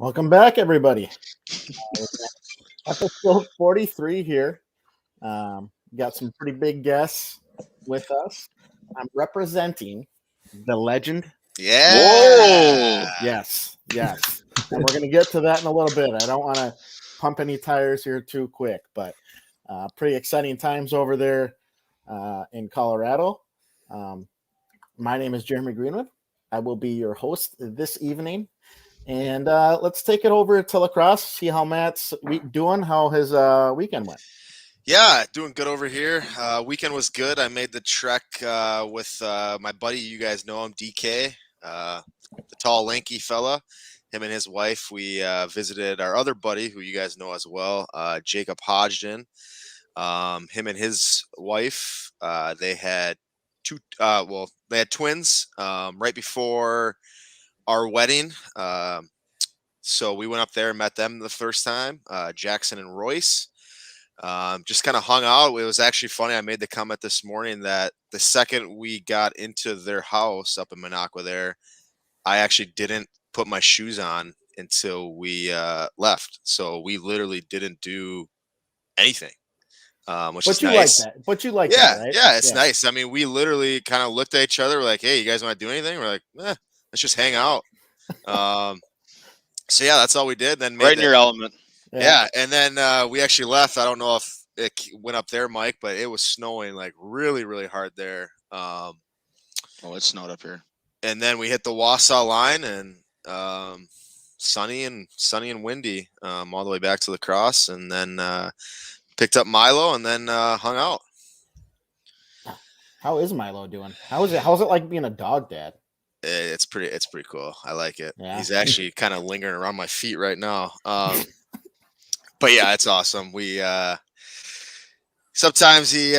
Welcome back, everybody. Episode 43 here. Got some pretty big guests with us. I'm representing the legend. Yeah. Yes. And we're going to get to that in a little bit. I don't want to pump any tires here too quick, but pretty exciting times over there in Colorado. My name is Jeremy Greenwood. I will be your host this evening. And let's take it over to lacrosse, see how Matt's doing, how his weekend went. Yeah, doing good over here. Weekend was good. I made the trek with my buddy. You guys know him, DK, the tall, lanky fella. Him and his wife. We visited our other buddy, who you guys know as well, Jacob Hodgson. Him and his wife. They had they had twins right before our wedding. So we went up there and met them the first time, Jackson and Royce. Just kind of hung out. It was actually funny. I made the comment this morning that the second we got into their house up in Minocqua there, I actually didn't put my shoes on until we left. So we literally didn't do anything, which is nice. But you like that, right? Yeah, it's nice. I mean, we literally kind of looked at each other. We're like, hey, you guys want to do anything? We're like, let's just hang out. So yeah, that's all we did. Then right in your element. Yeah, and then we actually left. I don't know if it went up there, Mike, but it was snowing like really, really hard there. Oh, it snowed up here. And then we hit the Wausau line and sunny and windy all the way back to the cross, and then picked up Milo and then hung out. How is Milo doing? How's it like being a dog dad? It's pretty cool. I like it. Yeah. He's actually kind of lingering around my feet right now. But yeah, it's awesome. We sometimes he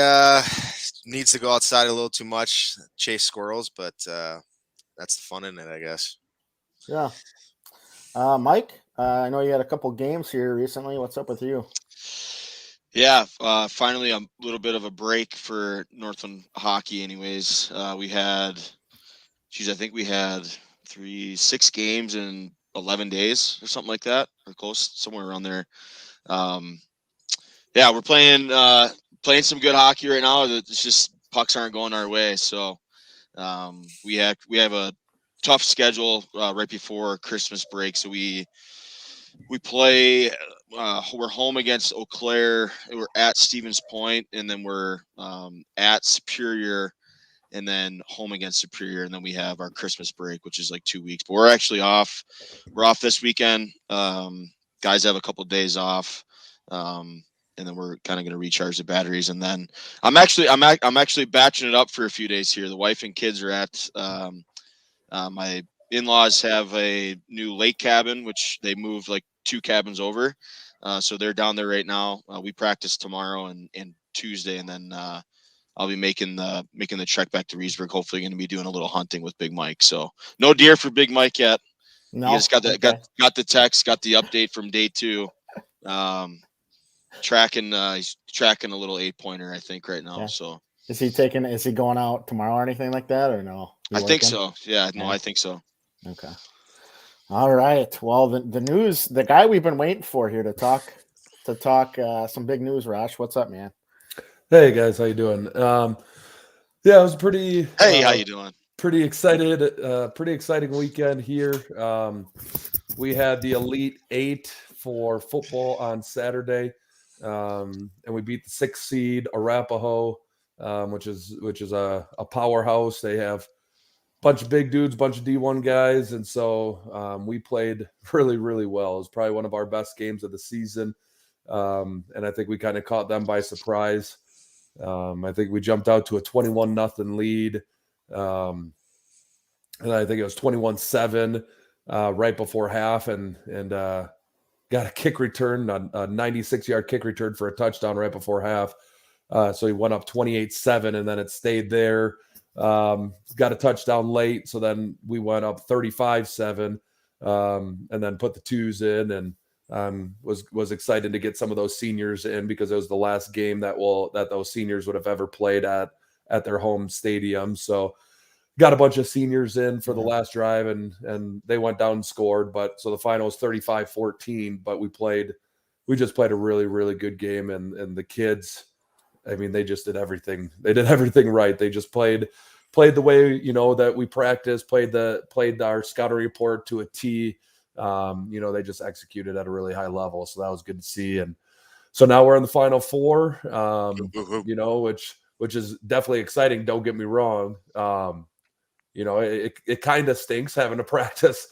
needs to go outside a little too much, chase squirrels, but that's the fun in it, I guess. Yeah. Mike, I know you had a couple games here recently. What's up with you? Yeah, finally a little bit of a break for Northland hockey. Anyways, I think we had 6 games in 11 days or something like that, or close, somewhere around there. Yeah, we're playing some good hockey right now. It's just pucks aren't going our way. So we have a tough schedule right before Christmas break. So we play. We're home against Eau Claire. We're at Stevens Point, and then we're at Superior, and then home against Superior, and then we have our Christmas break, which is like 2 weeks. But we're actually off. We're off this weekend. Guys have a couple of days off, and then we're kind of going to recharge the batteries. And then I'm actually batching it up for a few days here. The wife and kids are at my in-laws have a new lake cabin, which they moved like 2 cabins over. So they're down there right now. We practice tomorrow and Tuesday, and then I'll be making the trek back to Reedsburg. Hopefully, going to be doing a little hunting with Big Mike. So no deer for Big Mike yet. No, he just got the text, got the update from day 2. He's tracking a little 8-pointer, I think, right now. Yeah. So is he going out tomorrow or anything like that, or no? I think so. Yeah, no, I think so. Okay. All right. Well, the news, the guy we've been waiting for here to talk some big news. Rash, what's up, man? Hey guys, how you doing? Yeah, it was pretty. Hey, how you doing? Pretty excited. Pretty exciting weekend here. We had the Elite 8 for football on Saturday, and we beat the 6th seed Arapahoe, which is a powerhouse. They have a bunch of big dudes, bunch of D1 guys, and so we played really, really well. It was probably one of our best games of the season, and I think we kind of caught them by surprise. I think we jumped out to a 21-0 lead. And I think it was 21-7 right before half, and got a kick return, a 96-yard kick return for a touchdown right before half. So he went up 28-7, and then it stayed there. Got a touchdown late, so then we went up 35-7, and then put the 2s in, and was excited to get some of those seniors in because it was the last game that those seniors would have ever played at their home stadium. So got a bunch of seniors in for the Yeah. last drive, and they went down and scored. But so the final was 35-14. But we just played a really, really good game, and the kids, I mean, they just did everything. They did everything right. They just played the way, that we practiced, played our scouting report to a T. They just executed at a really high level. So that was good to see. And so now we're in the Final Four, which is definitely exciting. Don't get me wrong. It kind of stinks having to practice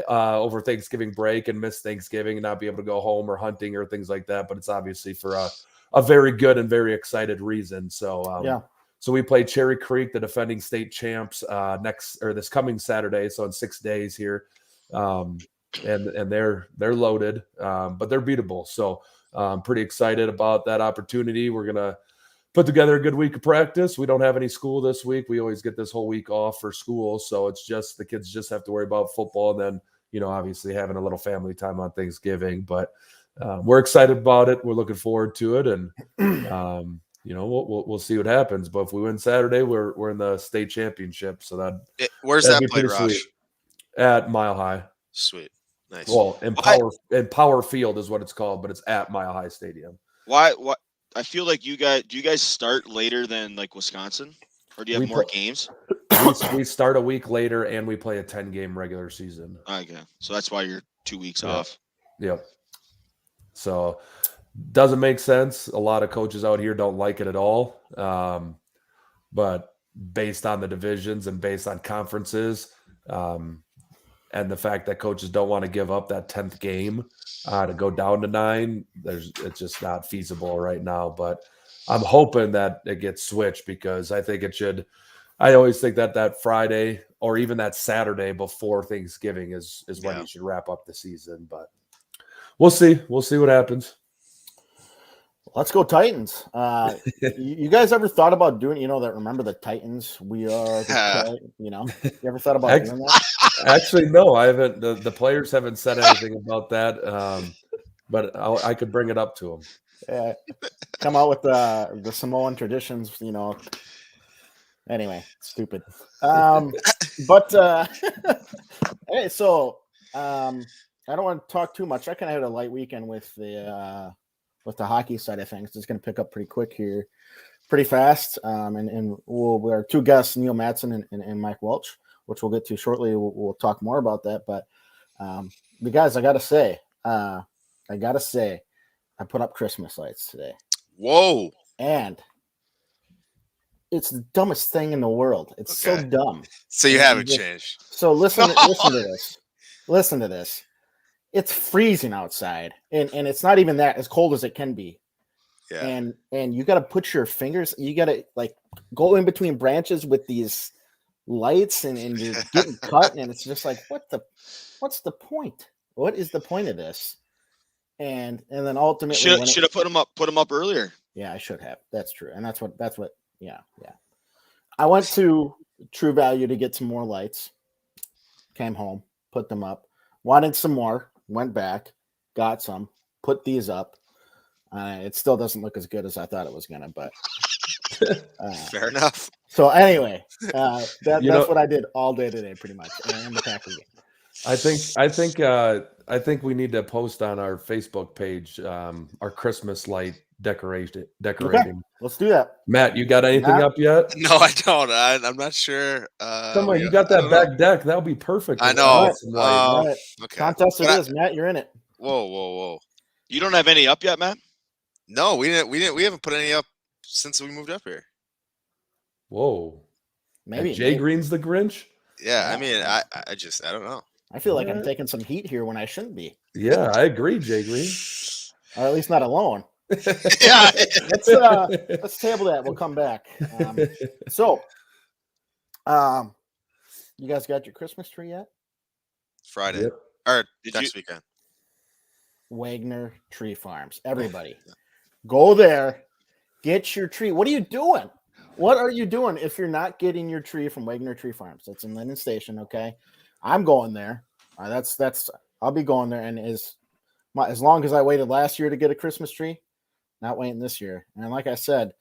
over Thanksgiving break and miss Thanksgiving and not be able to go home or hunting or things like that. But it's obviously for a very good and very excited reason. So, So we play Cherry Creek, the defending state champs, this coming Saturday. So in 6 days here, and they're loaded, but they're beatable. So I'm pretty excited about that opportunity. We're gonna put together a good week of practice. We don't have any school this week. We always get this whole week off for school, so it's just the kids just have to worry about football, and then obviously having a little family time on Thanksgiving. But we're excited about it. We're looking forward to it, and we'll see what happens. But if we win Saturday, we're in the state championship. So where's that'd that be played, pretty Raj? sweet. At Mile High. Sweet, nice. Well, in Power Field is what it's called, but it's at Mile High Stadium. Why? I feel like do you guys start later than like Wisconsin, or do you have more games? We start a week later, and we play a 10-game regular season. Okay, so that's why you're 2 weeks off. Yep. So doesn't make sense. A lot of coaches out here don't like it at all. But based on the divisions and based on conferences, and the fact that coaches don't want to give up that 10th game to go down to 9, it's just not feasible right now. But I'm hoping that it gets switched, because I think it should. I always think that Friday or even that Saturday before Thanksgiving is when you should wrap up the season. But we'll see. We'll see what happens. Let's go Titans. You guys ever thought about doing, remember the Titans? We are, you ever thought about doing that? Actually, no, I haven't. The players haven't said anything about that, but I could bring it up to them. Come out with the Samoan traditions, Anyway, stupid. But hey, so I don't want to talk too much. I kind of had a light weekend with the hockey side of things. It's going to pick up pretty quick here, pretty fast. And we are 2 guests, Neil Mattson and Mike Welch, which we'll get to shortly. We'll talk more about that. But the guys, I gotta say, I put up Christmas lights today. Whoa! And it's the dumbest thing in the world. It's so dumb. So you haven't changed. So listen to this. Listen to this. It's freezing outside, and it's not even that as cold as it can be. Yeah. And you got to put your fingers. You got to go in between branches with these lights, and you're getting cut, and it's just like, what's the point? What is the point of this? And then ultimately, should have put them up earlier. Yeah, I should have. That's true, and that's what. Yeah. I went to True Value to get some more lights. Came home, put them up. Wanted some more. Went back, got some. Put these up. It still doesn't look as good as I thought it was gonna, but fair enough. So anyway, that's what I did all day today, pretty much, and the Packers game. I think we need to post on our Facebook page our Christmas light decorating. Okay, let's do that. Matt, you got anything up yet? No, I don't. I'm not sure. Come on, you got that back deck. That'll be perfect. I know. All right. Okay. Contest it is, Matt. You're in it. Whoa. You don't have any up yet, Matt? No, we didn't. We haven't put any up since we moved up here. Whoa. Maybe Jay Green's the Grinch? Yeah, I mean, I don't know. I feel like I'm taking some heat here when I shouldn't be. Yeah, I agree, Jay Green. Or at least not alone. Yeah. Let's table that. We'll come back. You guys got your Christmas tree yet? Friday. Yep. Or next weekend. Wagner Tree Farms. Everybody, go there. Get your tree. What are you doing? What are you doing if you're not getting your tree from Wagner Tree Farms? That's in Linden Station, okay? I'm going there. I'll be going there, and as long as I waited last year to get a Christmas tree, not waiting this year. And like I said,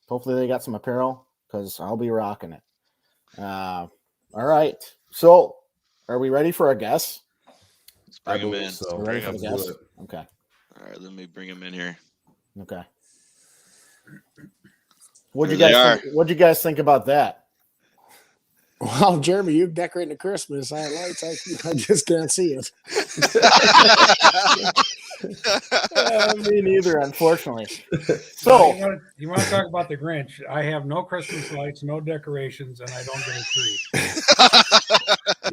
hopefully they got some apparel because I'll be rocking it. All right. So, are we ready for our guests? Let's bring him believe in. so. We're ready bring for the him. guests? Do it. Okay. All right, let me bring him in here. Okay. There What'd they you guys think about that? Well, Jeremy, you're decorating the Christmas lights. I just can't see it. Me neither, unfortunately. So So, you want to talk about the Grinch? I have no Christmas lights, no decorations, and I don't get a tree.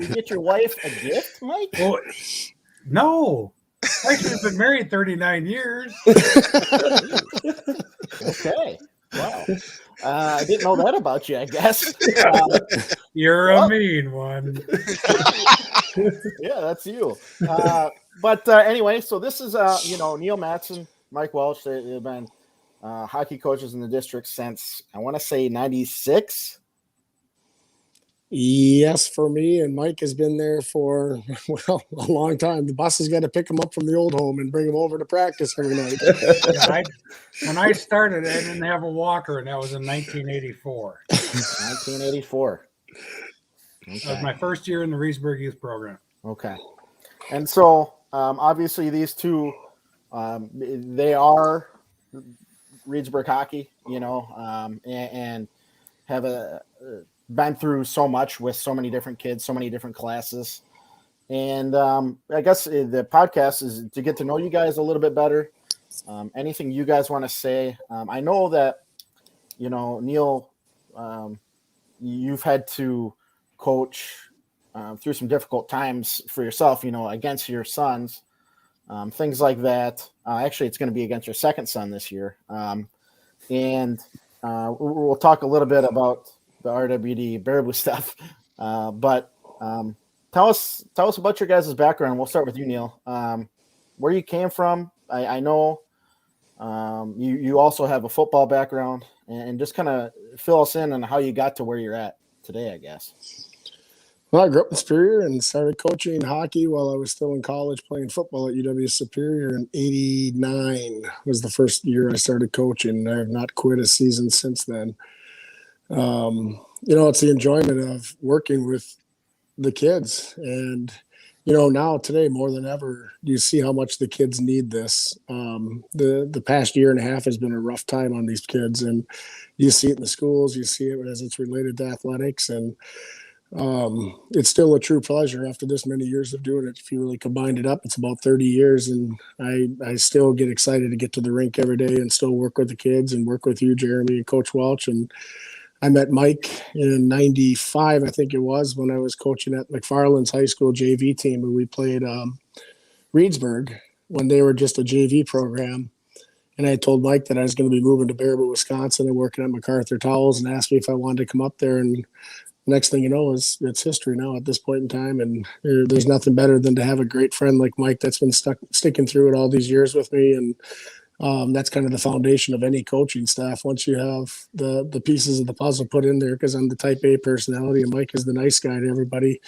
you get your wife a gift, Mike? Well, no. Actually, I've been married 39 years. Okay. Wow. I didn't know that about you, I guess. You're Well. a mean one. Yeah, that's you. But anyway, so this is Neil Mattson, Mike Welch. They've been hockey coaches in the district since I want to say '96. Yes, for me, and Mike has been there for a long time. The bus has got to pick him up from the old home and bring him over to practice every night. Yeah, when I started, I didn't have a walker, and that was in 1984. 1984. That was my first year in the Reedsburg Youth Program. Okay. And so obviously these two, they are Reedsburg hockey, and have been through so much with so many different kids, so many different classes. And I guess the podcast is to get to know you guys a little bit better. Anything you guys want to say? I know that, Neil, you've had to coach through some difficult times for yourself, against your sons, things like that. Actually, it's going to be against your second son this year. And we'll talk a little bit about the RWD Baraboo stuff. But tell us about your guys' background. We'll start with you, Neil. Where you came from. I know you also have a football background, and just kind of fill us in on how you got to where you're at today, I guess. Well, I grew up in Superior and started coaching hockey while I was still in college, playing football at UW Superior. In '89 was the first year I started coaching. I have not quit a season since then. It's the enjoyment of working with the kids. And, now today more than ever, you see how much the kids need this. The past year and a half has been a rough time on these kids. And you see it in the schools, you see it as it's related to athletics. And it's still a true pleasure after this many years of doing it. If you really combined it up, it's about 30 years. And I still get excited to get to the rink every day and still work with the kids and work with you, Jeremy, and Coach Welch. And I met Mike in '95, I think it was, when I was coaching at McFarland's high school JV team, and we played Reedsburg when they were just a JV program. And I told Mike that I was going to be moving to Baraboo, Wisconsin, and working at MacArthur Towels, and asked me if I wanted to come up there. And next thing you know, it's history now at this point in time. And there's nothing better than to have a great friend like Mike that's been sticking through it all these years with me. And that's kind of the foundation of any coaching staff. Once you have the pieces of the puzzle put in there, because I'm the type A personality and Mike is the nice guy to everybody,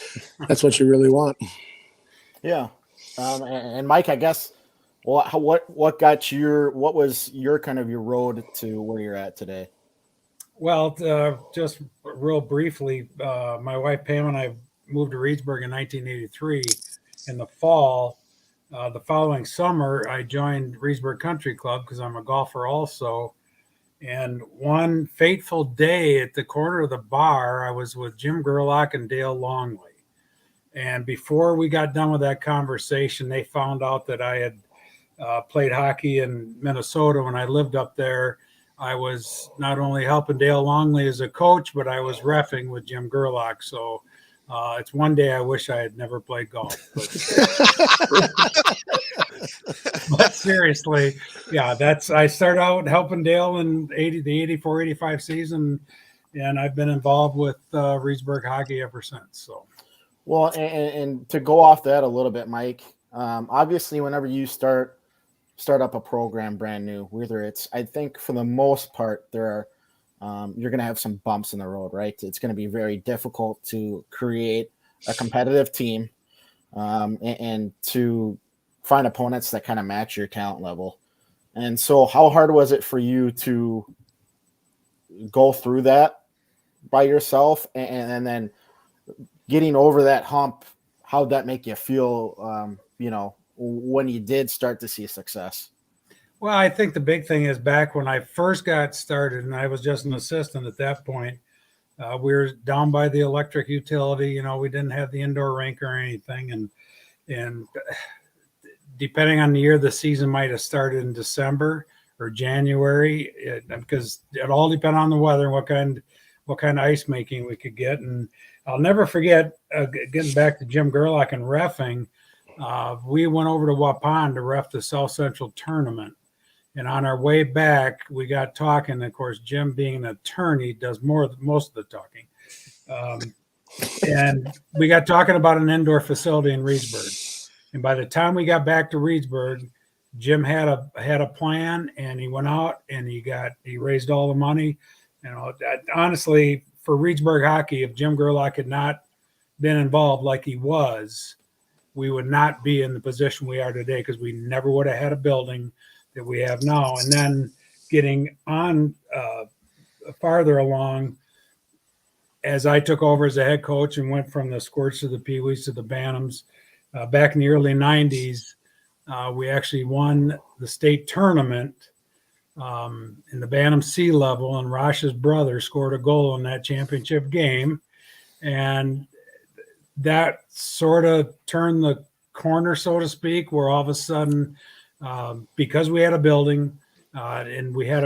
that's what you really want. Yeah. And Mike, I guess, what was your kind of your road to where you're at today? Well, just real briefly, my wife Pam and I moved to Reedsburg in 1983. In the fall, the following summer, I joined Reedsburg Country Club because I'm a golfer also. And one fateful day at the corner of the bar, I was with Jim Gerlach and Dale Longley. And before we got done with that conversation, they found out that I had played hockey in Minnesota when I lived up there. I was not only helping Dale Longley as a coach, but I was reffing with Jim Gerlach. So it's one day I wish I had never played golf. But seriously, yeah, I started out helping Dale in the 84-85 season, and I've been involved with Reedsburg hockey ever since. So, well, and to go off that a little bit, Mike, obviously whenever you start up a program brand new, whether it's, I think for the most part, there are you're going to have some bumps in the road, right? It's going to be very difficult to create a competitive team and to find opponents that kind of match your talent level. And so how hard was it for you to go through that by yourself, and then getting over that hump, how'd that make you feel, when you did start to see success? Well, I think the big thing is back when I first got started, and I was just an assistant at that point, we were down by the electric utility. We didn't have the indoor rink or anything. And depending on the year, the season might have started in December or January, because it all depended on the weather and what kind of ice making we could get. And I'll never forget, getting back to Jim Gerlach and reffing, we went over to Waupun to ref the South Central tournament. And on our way back, we got talking. Of course, Jim, being an attorney, does most of the talking. And we got talking about an indoor facility in Reedsburg. And by the time we got back to Reedsburg, Jim had a plan, and he went out and he raised all the money. Honestly, for Reedsburg hockey, if Jim Gerlach had not been involved like he was, we would not be in the position we are today, because we never would have had a building that we have now. And then getting on farther along, as I took over as a head coach and went from the Squirts to the Pee-wees to the Bantams, back in the early 90s, we actually won the state tournament in the Bantam C level, and Rosh's brother scored a goal in that championship game. And that sort of turned the corner, so to speak, where all of a sudden, because we had a building and we had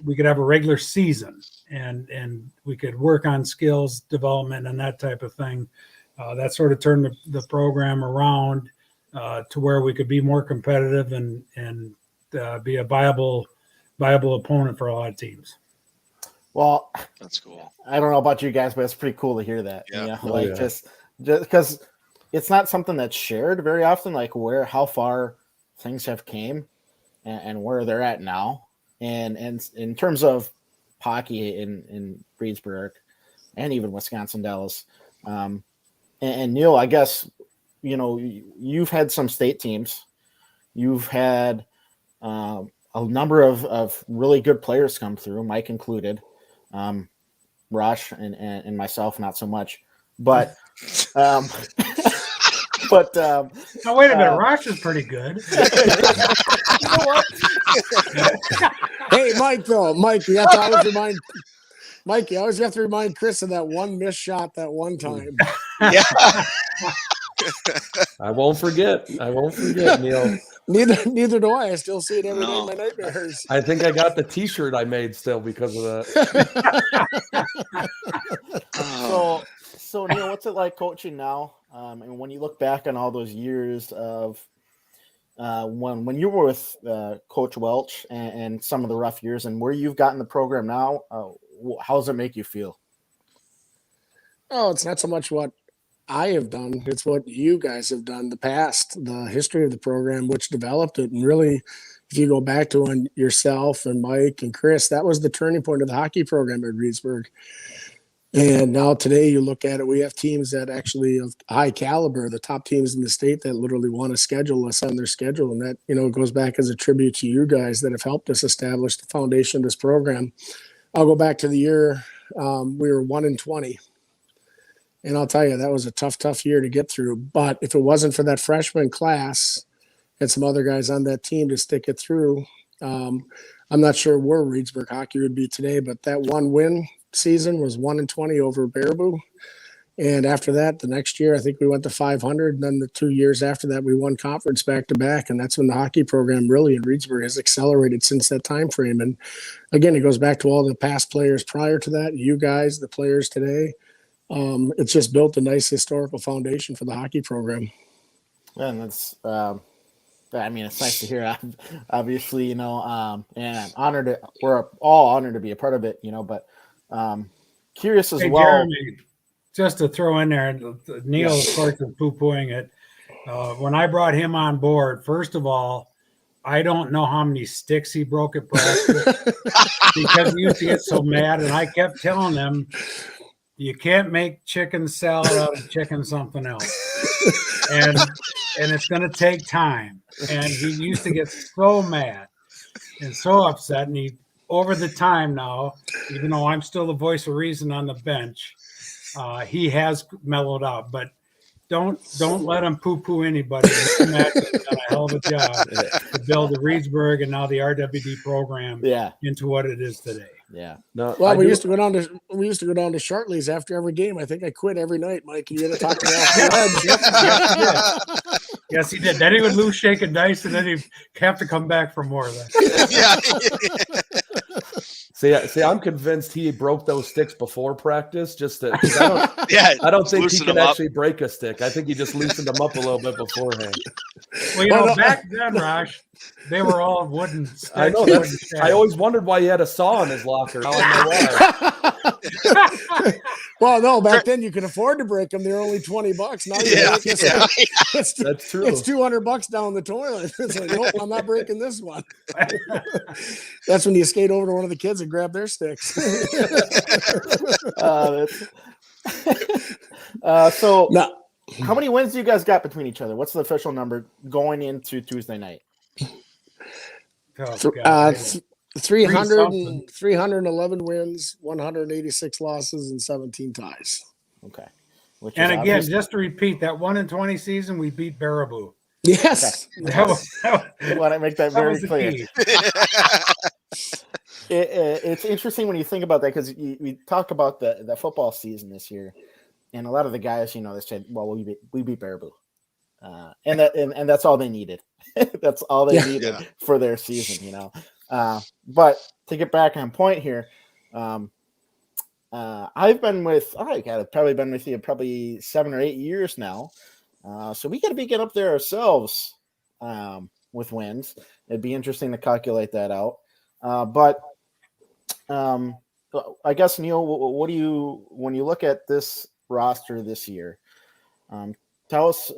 we could have a regular season, and we could work on skills development and that type of thing. That sort of turned the program around to where we could be more competitive and be a viable opponent for a lot of teams. Well, That's cool. I don't know about you guys, but it's pretty cool to hear that. Yeah. Just because it's not something that's shared very often, like how far things have came and where they're at now. And in terms of hockey in Reedsburg and even Wisconsin Dells. And Neil, I guess, you've had some state teams. You've had a number of really good players come through, Mike included. Rush and myself, not so much. But Now, wait a minute. Rush is pretty good. You know what? Hey, Mike, though. Mike, you have to always remind Mike, you always have to remind Chris of that one missed shot that one time. Yeah. I won't forget, Neil. Neither do I. I still see it every day in my nightmares. I think I got the T-shirt I made still because of that. So Neil, what's it like coaching now? And when you look back on all those years of when you were with Coach Welch and some of the rough years, and where you've gotten the program now, how does it make you feel? Oh, it's not so much what I have done. It's what you guys have done, the history of the program, which developed it. And really, if you go back to when yourself and Mike and Chris, that was the turning point of the hockey program at Reedsburg. And now today you look at it, we have teams that actually of high caliber, the top teams in the state that literally want to schedule us on their schedule. And that, goes back as a tribute to you guys that have helped us establish the foundation of this program. I'll go back to the year we were 1-20. And I'll tell you, that was a tough year to get through. But if it wasn't for that freshman class and some other guys on that team to stick it through, I'm not sure where Reedsburg hockey would be today. But that one win season was 1-20 over Baraboo. And after that, the next year, I think we went to 500. And then the 2 years after that, we won conference back to back. And that's when the hockey program really in Reedsburg has accelerated since that time frame. And again, it goes back to all the past players prior to that, you guys, the players today. It's just built a nice historical foundation for the hockey program. And that's, it's nice to hear. Obviously, and I'm honored. We're all honored to be a part of it, but curious as well. Jeremy, just to throw in there, Neil, of course, is poo-pooing it. When I brought him on board, first of all, I don't know how many sticks he broke at practice because he used to get so mad, and I kept telling him, you can't make chicken salad out of chicken something else. And it's going to take time. And he used to get so mad and so upset. And over the time now, even though I'm still the voice of reason on the bench, he has mellowed out. But don't let him poo-poo anybody. Matt has done a hell of a job to build the Reedsburg and now the RWD program into what it is today. Yeah. No, Well, we used to go down to Shartley's after every game. I think I quit every night, Mike. You had to talk me off the ledge. Yes, he did. Then he would lose shaking dice, and then he'd have to come back for more of that. See, I'm convinced he broke those sticks before practice. Just to, I don't think he can actually break a stick. I think he just loosened them up a little bit beforehand. Well, back then, Raj, they were all wooden sticks. I know. I always wondered why he had a saw in his locker. Now I know why. Well, no, back then you could afford to break them. They're only $20. Now That's true. It's $200 down the toilet. It's like, nope, I'm not breaking this one. That's when you skate over to one of the kids and grab their sticks. So how many wins do you guys got between each other? What's the official number going into Tuesday night? 311 wins, 186 losses, and 17 ties. Okay. And again, just to repeat, that 1-20 season, we beat Baraboo. Yes. I want to make that very clear. It's interesting when you think about that, because we talk about the football season this year, and a lot of the guys, they said, "Well, we beat Baraboo," and that's all they needed. That's all they needed for their season, But to get back on point here, I've been with you probably 7 or 8 years now. So we got to be getting up there ourselves with wins. It'd be interesting to calculate that out. But I guess, Neil, when you look at this roster this year, tell us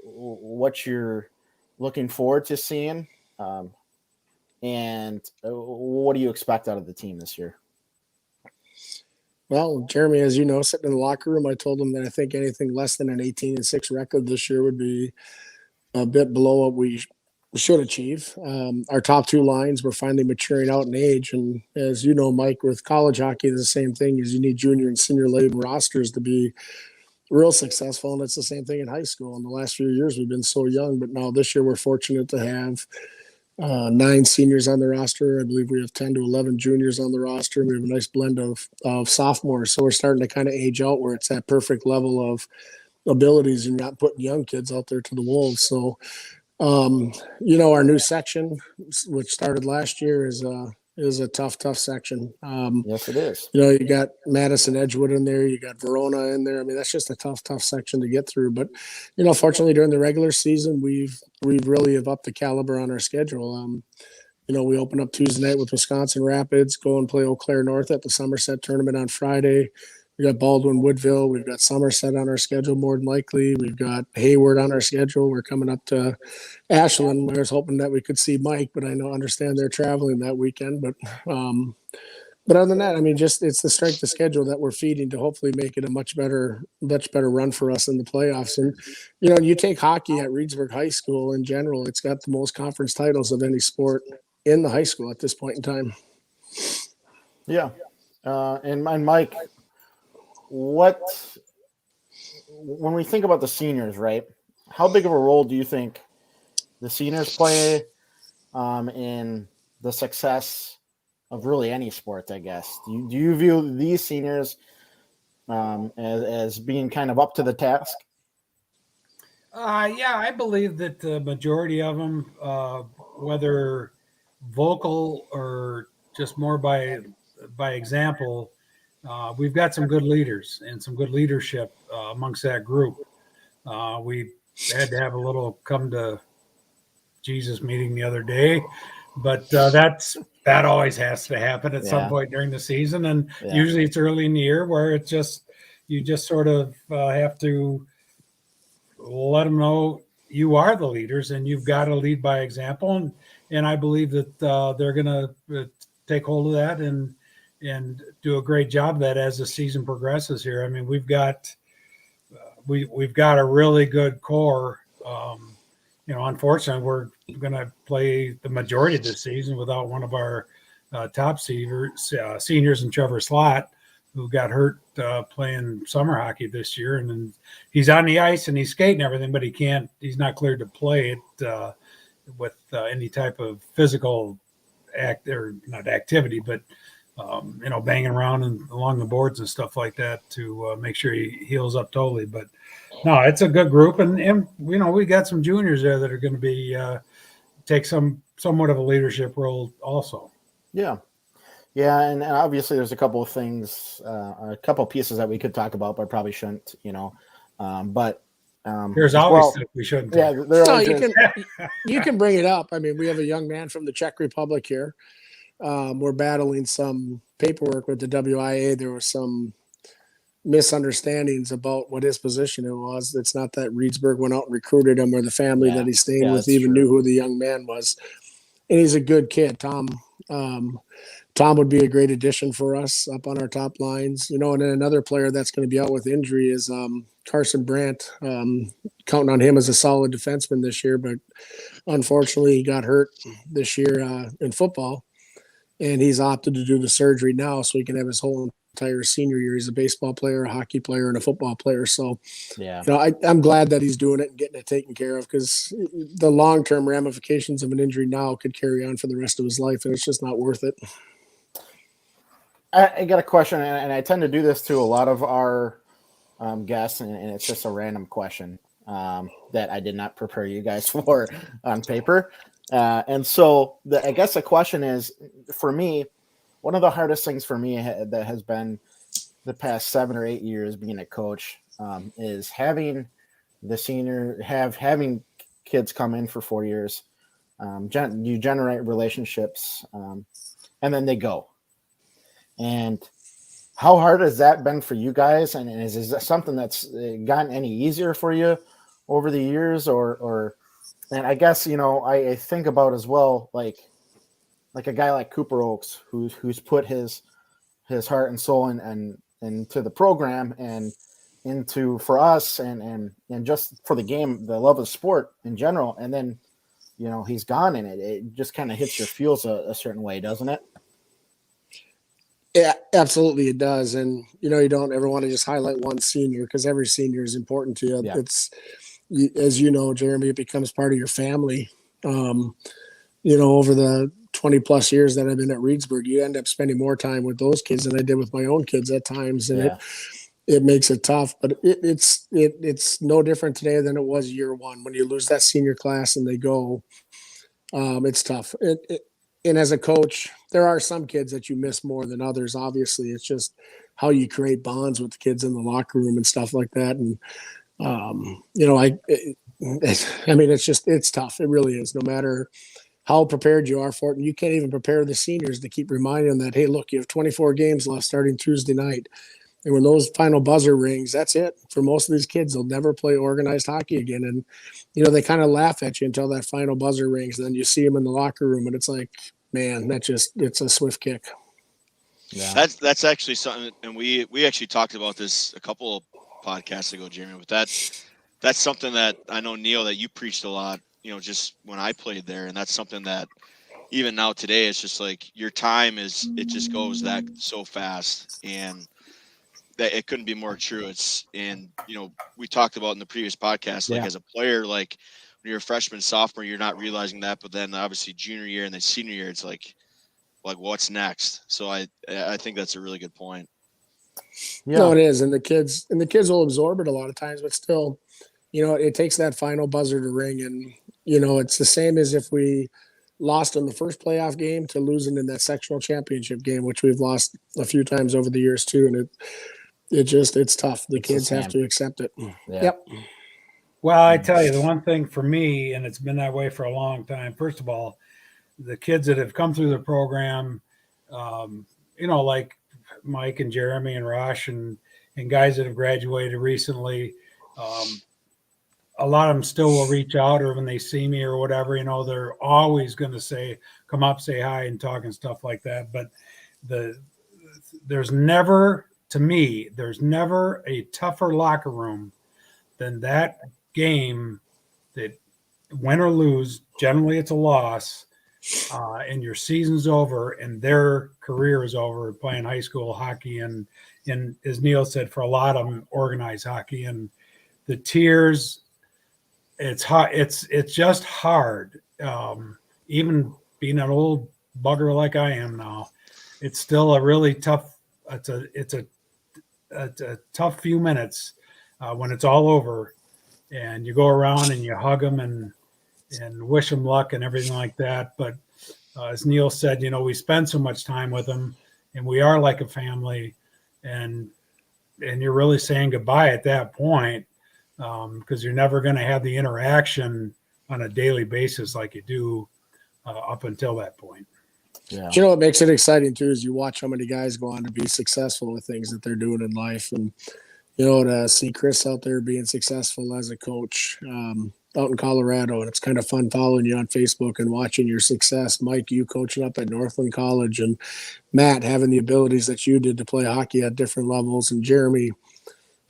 what you're looking forward to seeing, and what do you expect out of the team this year? Well, Jeremy, as you know, sitting in the locker room, I told him that I think anything less than an 18-6 record this year would be a bit below what we should achieve. Our top two lines were finally maturing out in age. And as you know, Mike, with college hockey, the same thing is you need junior and senior laden rosters to be real successful. And it's the same thing in high school. In the last few years, we've been so young, but now this year we're fortunate to have 9 seniors on the roster. I believe we have 10 to 11 juniors on the roster. We have a nice blend of sophomores. So we're starting to kind of age out where it's that perfect level of abilities and not putting young kids out there to the wolves. So, our new section, which started last year, is a tough section. Yes, it is. You got Mattson, Edgewood in there. You got Verona in there. I mean, that's just a tough section to get through. But, fortunately, during the regular season, we've really have upped the caliber on our schedule. We open up Tuesday night with Wisconsin Rapids, go and play Eau Claire North at the Somerset tournament on Friday. We got Baldwin Woodville. We've got Somerset on our schedule more than likely. We've got Hayward on our schedule. We're coming up to Ashland. I was hoping that we could see Mike, but I understand they're traveling that weekend. But other than that, I mean, just it's the strength of schedule that we're feeding to hopefully make it a much better run for us in the playoffs. And you take hockey at Reedsburg High School in general, it's got the most conference titles of any sport in the high school at this point in time. Yeah, and Mike, when we think about the seniors, right? How big of a role do you think the seniors play in the success of really any sport, I guess? Do you view these seniors as being kind of up to the task? Yeah, I believe that the majority of them, whether vocal or just more by example, we've got some good leaders and some good leadership amongst that group. We had to have a little come to Jesus meeting the other day, but that always has to happen at some point during the season, and usually it's early in the year where you just sort of have to let them know you are the leaders and you've got to lead by example, and I believe that they're going to take hold of that and do a great job of that as the season progresses here. I mean, we've got a really good core. Unfortunately, we're going to play the majority of the season without one of our top seniors and Trevor Slott, who got hurt playing summer hockey this year. And then he's on the ice and he's skating everything, but he's not cleared to play it with any type of physical not activity, but banging around and along the boards and stuff like that to make sure he heals up totally. But no, it's a good group, and we got some juniors there that are going to be take somewhat of a leadership role also. Yeah, and obviously there's a couple of things, a couple of pieces that we could talk about, but probably shouldn't. But there's always stuff we shouldn't. Yeah, you can bring it up. I mean, we have a young man from the Czech Republic here. We're battling some paperwork with the WIA. There were some misunderstandings about what his position it was. It's not that Reedsburg went out and recruited him, or the family that he's staying with even knew who the young man was. And he's a good kid, Tom. Tom would be a great addition for us up on our top lines. And then another player that's going to be out with injury is Carson Brandt. Counting on him as a solid defenseman this year, but unfortunately he got hurt this year in football. And he's opted to do the surgery now so he can have his whole entire senior year. He's a baseball player, a hockey player, and a football player. So, I'm glad that he's doing it and getting it taken care of, because the long-term ramifications of an injury now could carry on for the rest of his life, and it's just not worth it. I got a question, and I tend to do this to a lot of our guests, and it's just a random question that I did not prepare you guys for on paper. And so I guess the question is, for me, one of the hardest things for me that has been the past 7 or 8 years being a coach is having having kids come in for 4 years. You generate relationships, and then they go. And how hard has that been for you guys? And is that something that's gotten any easier for you over the years, or? And I guess, I think about as well, like a guy like Cooper Oakes, who's put his heart and soul into the program and into for us and just for the game, the love of sport in general. And then, he's gone, and it just kind of hits your feels a certain way, doesn't it? Yeah, absolutely it does. And, you don't ever want to just highlight one senior, because every senior is important to you. Yeah. As you know, Jeremy, it becomes part of your family. Over the 20 plus years that I've been at Reedsburg, you end up spending more time with those kids than I did with my own kids at times. And it makes it tough, but it's no different today than it was year one. When you lose that senior class and they go, it's tough. And as a coach, there are some kids that you miss more than others. Obviously, it's just how you create bonds with the kids in the locker room and stuff like that. And, it's tough. It really is. No matter how prepared you are for it, and you can't even prepare the seniors to keep reminding them that, hey, look, you have 24 games left starting Tuesday night. And when those final buzzer rings, that's it. For most of these kids, they'll never play organized hockey again. And, they kind of laugh at you until that final buzzer rings. And then you see them in the locker room, and it's like, man, it's a swift kick. Yeah. That's actually something, and we actually talked about this a couple of podcasts ago, Jeremy, but that's something that I know, Neil, that you preached a lot, just when I played there. And that's something that even now today, it's just like your time it just goes that so fast, and that it couldn't be more true. We talked about in the previous podcast, like as a player, like when you're a freshman, sophomore, you're not realizing that, but then obviously junior year and then senior year, it's like what's next? So I think that's a really good point. Yeah. No, it is. And the kids will absorb it a lot of times, but still, it takes that final buzzer to ring. And, it's the same as if we lost in the first playoff game to losing in that sectional championship game, which we've lost a few times over the years too. And it's tough. The kids have to accept it. Yeah. Yep. Well, I tell you, the one thing for me, and it's been that way for a long time, first of all, the kids that have come through the program, like Mike and Jeremy and Rosh and guys that have graduated recently, a lot of them still will reach out, or when they see me or whatever, they're always going to come up, say hi and talk and stuff like that. But there's never a tougher locker room than that game that, win or lose, generally it's a loss, and your season's over and their career is over playing high school hockey, and as Neil said, for a lot of them, organized hockey, and the tears, it's hard. It's just hard. Even being an old bugger like I am now, it's still a really tough. It's a tough few minutes when it's all over, and you go around and you hug them and wish them luck and everything like that. But as Neil said, we spend so much time with them, and we are like a family, and you're really saying goodbye at that point, because you're never going to have the interaction on a daily basis like you do up until that point. Yeah. What makes it exciting too is you watch how many guys go on to be successful with things that they're doing in life, and to see Chris out there being successful as a coach out in Colorado, and it's kind of fun following you on Facebook and watching your success. Mike, you coaching up at Northland College, and Matt having the abilities that you did to play hockey at different levels, and Jeremy.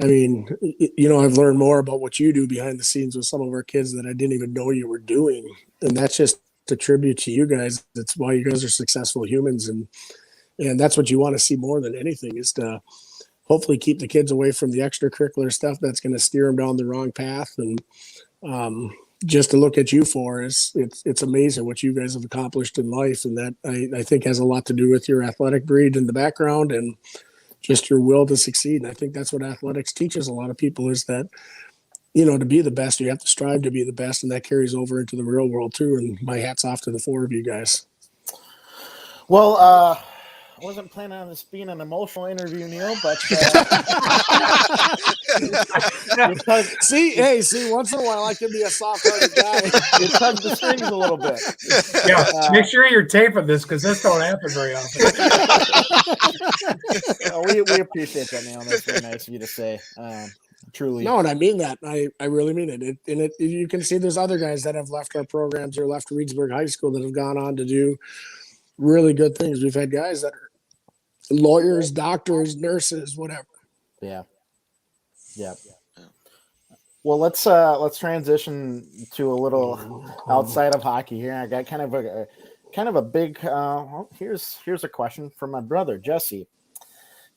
I mean, I've learned more about what you do behind the scenes with some of our kids that I didn't even know you were doing, and that's just a tribute to you guys. That's why you guys are successful humans, and that's what you want to see more than anything, is to hopefully keep the kids away from the extracurricular stuff that's going to steer them down the wrong path. And just to look at you for is it's amazing what you guys have accomplished in life, and that I think has a lot to do with your athletic breed in the background and just your will to succeed. And I think that's what athletics teaches a lot of people, is that to be the best, you have to strive to be the best, and that carries over into the real world too. And my hat's off to the four of you guys. Well, I wasn't planning on this being an emotional interview, Neil, but see, once in a while I can be a soft-hearted guy. You tug the strings a little bit. Yeah, make sure you're taping this, because this don't happen very often. We appreciate that, Neil. That's very nice of you to say. Truly. No, and I mean that. I really mean it. You can see there's other guys that have left our programs or left Reedsburg High School that have gone on to do really good things. We've had guys that are lawyers, doctors, nurses, whatever. Yeah. Well, let's transition to a little outside of hockey here. I got kind of a big. Here's a question from my brother Jesse.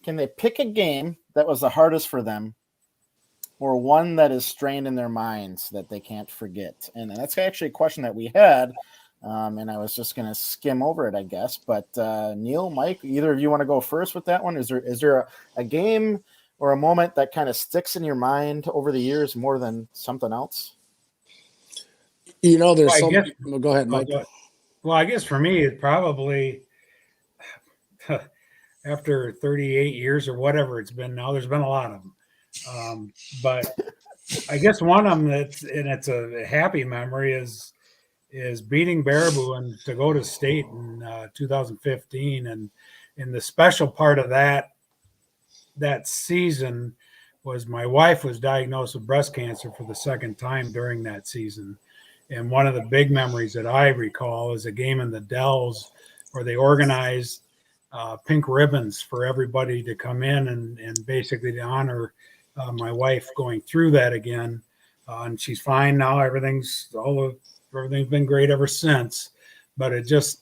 Can they pick a game that was the hardest for them, or one that is strained in their minds that they can't forget? And that's actually a question that we had. And I was just going to skim over it, I guess. But Neil, Mike, either of you want to go first with that one? Is there a game or a moment that kind of sticks in your mind over the years more than something else? There's well, go ahead, Mike. Well, I guess for me, it probably after 38 years or whatever it's been now, there's been a lot of them. But I guess one of them it's a happy memory is beating Baraboo and to go to state in 2015. And the special part of that season was my wife was diagnosed with breast cancer for the second time during that season. And one of the big memories that I recall is a game in the Dells where they organized pink ribbons for everybody to come in and basically to honor my wife going through that again. And she's fine now. Everything's been great ever since. But it just,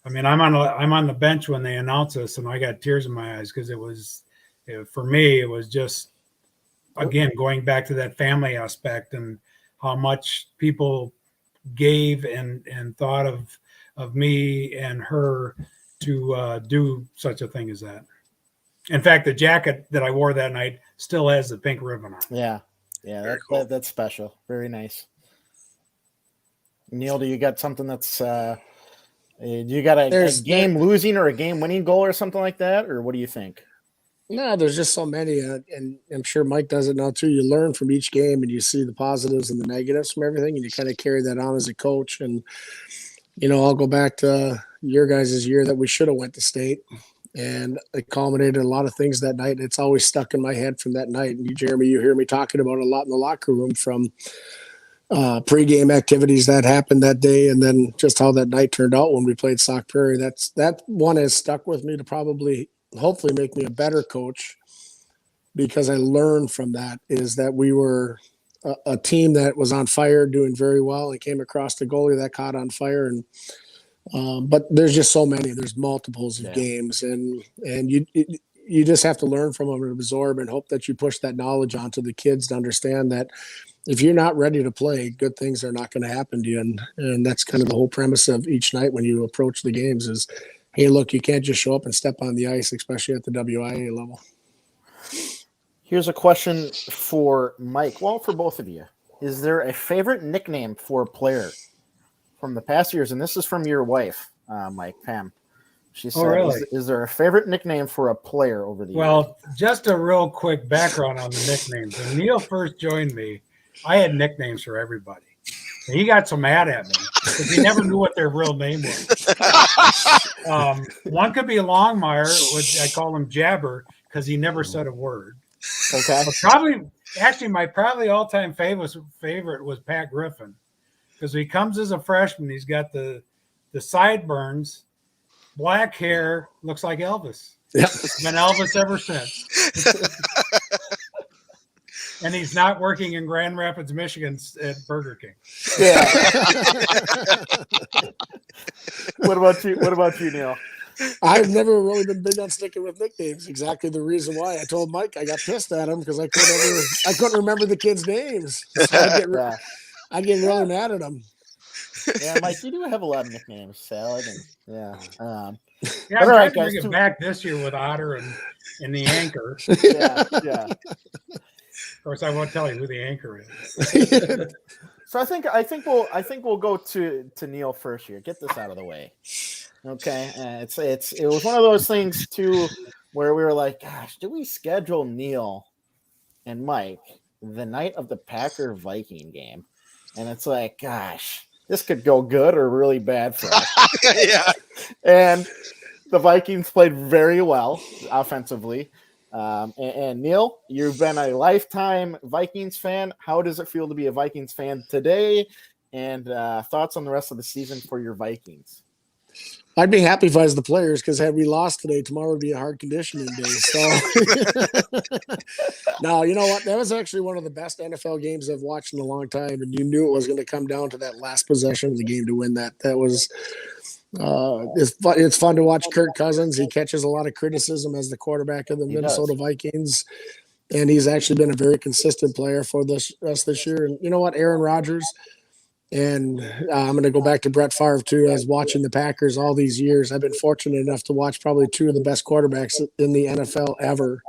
I'm on the bench when they announce this, and I got tears in my eyes because for me, it was just, again, going back to that family aspect and how much people gave and thought of me and her to do such a thing as that. In fact, the jacket that I wore that night still has the pink ribbon on. Yeah, that's special. Very nice. Neil, do you got something that's do you got a game losing or a game winning goal or something like that, or what do you think? No, there's just so many, and I'm sure Mike does it now too. You learn from each game, and you see the positives and the negatives from everything, and you kind of carry that on as a coach. And I'll go back to your guys' year that we should have went to state, and it culminated in a lot of things that night. It's always stuck in my head from that night. And you, Jeremy, you hear me talking about it a lot in the locker room, from pregame activities that happened that day, and then just how that night turned out when we played Sauk Prairie. That one has stuck with me to probably hopefully make me a better coach, because I learned from that is that we were a team that was on fire, doing very well, and came across the goalie that caught on fire. And But there's just so many. There's multiples of games, and you just have to learn from them and absorb and hope that you push that knowledge onto the kids to understand that if you're not ready to play, good things are not going to happen to you. And that's kind of the whole premise of each night when you approach the games is, hey, look, you can't just show up and step on the ice, especially at the WIA level. Here's a question for Mike. Well, for both of you. Is there a favorite nickname for a player from the past years? And this is from your wife, Mike, Pam. She said, really? Is there a favorite nickname for a player over the years? Well, just a real quick background on the nicknames. When Neil first joined me, I had nicknames for everybody. And he got so mad at me because he never knew what their real name was. One could be Longmire, which I call him Jabber because he never said a word. Okay. But my all-time favorite was Pat Griffin because he comes as a freshman. He's got the sideburns, black hair, looks like Elvis. Yep. Been Elvis ever since. And he's not working in Grand Rapids, Michigan at Burger King. Yeah. What about you, Neil? I've never really been big on sticking with nicknames. Exactly the reason why I told Mike I got pissed at him because I couldn't remember the kids' names. So I get really mad at them. Yeah, Mike, you do have a lot of nicknames, Salad, and Yeah, I'm all right, trying to guys, bring it back this year with Otter and the anchor. Yeah. Of course, I won't tell you who the anchor is. So I think we'll go to Neil first here. Get this out of the way. Okay, it was one of those things too where we were like, gosh, do we schedule Neil and Mike the night of the Packer Viking game? And it's like, gosh, this could go good or really bad for us. Yeah. And the Vikings played very well offensively. And Neil, you've been a lifetime Vikings fan. How does it feel to be a Vikings fan today? And thoughts on the rest of the season for your Vikings? I'd be happy if I was the players because had we lost today, tomorrow would be a hard conditioning day. So, no, you know what? That was actually one of the best NFL games I've watched in a long time, and you knew it was going to come down to that last possession of the game to win that. That was it's fun to watch Kirk Cousins. He catches a lot of criticism as the quarterback of the Minnesota Vikings, and he's actually been a very consistent player for us this year. And you know what? Aaron Rodgers. And I'm going to go back to Brett Favre, too, as watching the Packers all these years. I've been fortunate enough to watch probably two of the best quarterbacks in the NFL ever.